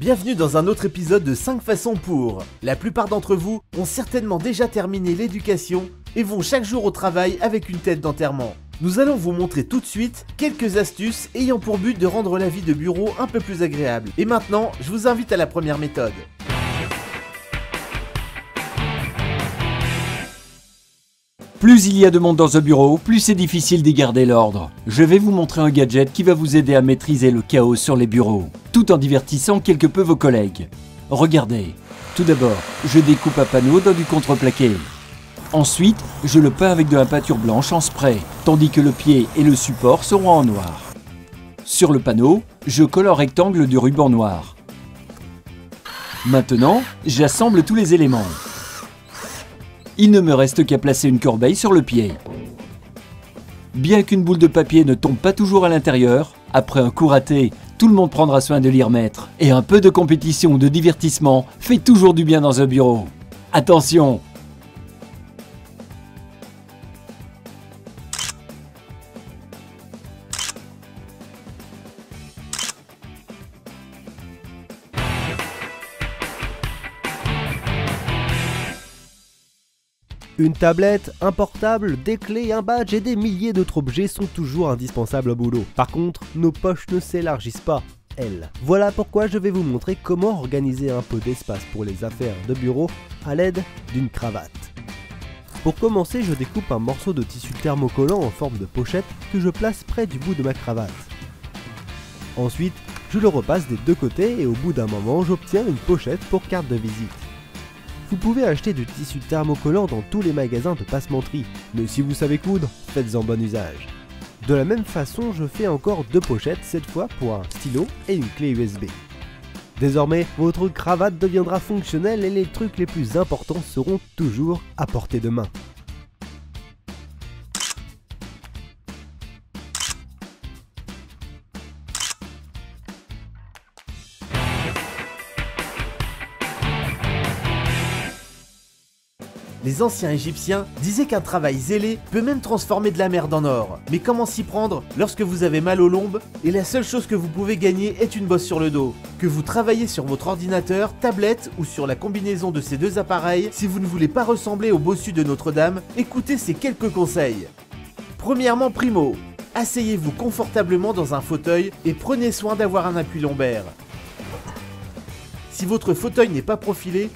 Bienvenue dans un autre épisode de 5 façons pour. La plupart d'entre vous ont certainement déjà terminé l'éducation et vont chaque jour au travail avec une tête d'enterrement. Nous allons vous montrer tout de suite quelques astuces ayant pour but de rendre la vie de bureau un peu plus agréable. Et maintenant, je vous invite à la première méthode. Plus il y a de monde dans un bureau, plus c'est difficile d'y garder l'ordre. Je vais vous montrer un gadget qui va vous aider à maîtriser le chaos sur les bureaux, tout en divertissant quelque peu vos collègues. Regardez, tout d'abord, je découpe un panneau dans du contreplaqué. Ensuite, je le peins avec de la peinture blanche en spray, tandis que le pied et le support seront en noir. Sur le panneau, je colle un rectangle de ruban noir. Maintenant, j'assemble tous les éléments. Il ne me reste qu'à placer une corbeille sur le pied. Bien qu'une boule de papier ne tombe pas toujours à l'intérieur, après un coup raté, tout le monde prendra soin de l'y remettre. Et un peu de compétition ou de divertissement fait toujours du bien dans un bureau. Attention! Une tablette, un portable, des clés, un badge et des milliers d'autres objets sont toujours indispensables au boulot. Par contre, nos poches ne s'élargissent pas, elles. Voilà pourquoi je vais vous montrer comment organiser un peu d'espace pour les affaires de bureau à l'aide d'une cravate. Pour commencer, je découpe un morceau de tissu thermocollant en forme de pochette que je place près du bout de ma cravate. Ensuite, je le repasse des deux côtés et au bout d'un moment, j'obtiens une pochette pour carte de visite. Vous pouvez acheter du tissu thermocollant dans tous les magasins de passementerie, mais si vous savez coudre, faites-en bon usage. De la même façon, je fais encore deux pochettes, cette fois pour un stylo et une clé USB. Désormais, votre cravate deviendra fonctionnelle et les trucs les plus importants seront toujours à portée de main. Les anciens Égyptiens disaient qu'un travail zélé peut même transformer de la merde en or. Mais comment s'y prendre lorsque vous avez mal aux lombes et la seule chose que vous pouvez gagner est une bosse sur le dos? Que vous travaillez sur votre ordinateur, tablette ou sur la combinaison de ces deux appareils, si vous ne voulez pas ressembler au bossu de Notre-Dame, écoutez ces quelques conseils. Premièrement, primo, asseyez-vous confortablement dans un fauteuil et prenez soin d'avoir un appui lombaire. Si votre fauteuil n'est pas profilé,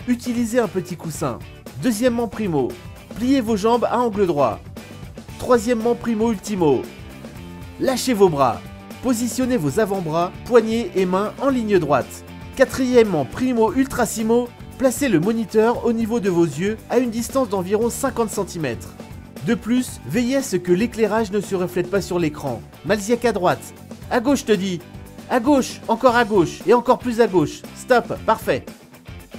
utilisez un petit coussin. Deuxièmement, primo, pliez vos jambes à angle droit. Troisièmement, primo ultimo, lâchez vos bras. Positionnez vos avant-bras, poignets et mains en ligne droite. Quatrièmement, primo ultrasimo, placez le moniteur au niveau de vos yeux à une distance d'environ 50 cm. De plus, veillez à ce que l'éclairage ne se reflète pas sur l'écran. Malziak à droite. À gauche, je te dis. À gauche, encore à gauche et encore plus à gauche. Stop, parfait.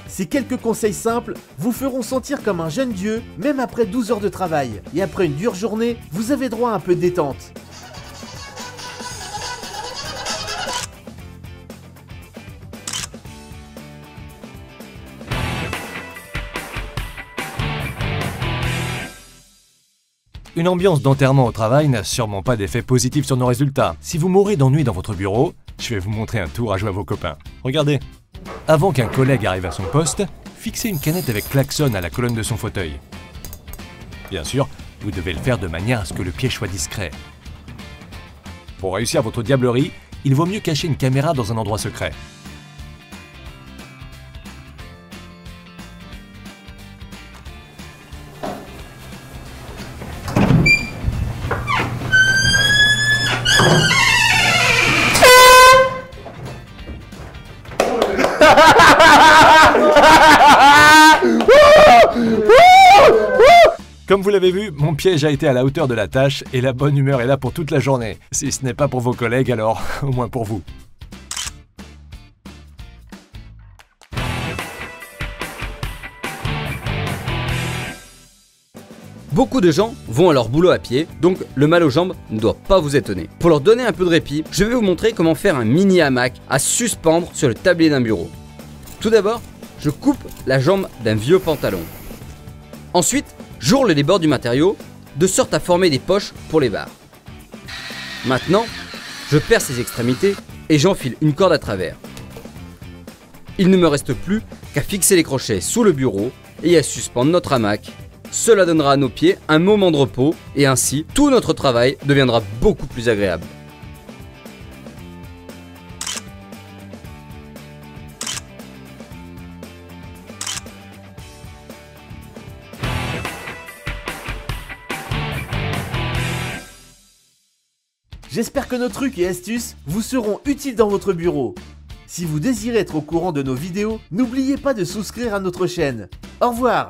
Ces quelques conseils simples vous feront sentir comme un jeune dieu, même après 12 heures de travail. Et après une dure journée, vous avez droit à un peu de détente. Une ambiance d'enterrement au travail n'a sûrement pas d'effet positif sur nos résultats. Si vous mourrez d'ennui dans votre bureau, je vais vous montrer un tour à jouer à vos copains. Regardez. Avant qu'un collègue arrive à son poste, fixez une canette avec klaxon à la colonne de son fauteuil. Bien sûr, vous devez le faire de manière à ce que le piège soit discret. Pour réussir votre diablerie, il vaut mieux cacher une caméra dans un endroit secret. Comme vous l'avez vu, mon piège a été à la hauteur de la tâche et la bonne humeur est là pour toute la journée. Si ce n'est pas pour vos collègues, alors au moins pour vous. Beaucoup de gens vont à leur boulot à pied, donc le mal aux jambes ne doit pas vous étonner. Pour leur donner un peu de répit, je vais vous montrer comment faire un mini hamac à suspendre sur le tablier d'un bureau. Tout d'abord, je coupe la jambe d'un vieux pantalon. Ensuite, j'ourle les bords du matériau de sorte à former des poches pour les barres. Maintenant, je perce les extrémités et j'enfile une corde à travers. Il ne me reste plus qu'à fixer les crochets sous le bureau et à suspendre notre hamac. Cela donnera à nos pieds un moment de repos et ainsi tout notre travail deviendra beaucoup plus agréable. J'espère que nos trucs et astuces vous seront utiles dans votre bureau. Si vous désirez être au courant de nos vidéos, n'oubliez pas de souscrire à notre chaîne. Au revoir!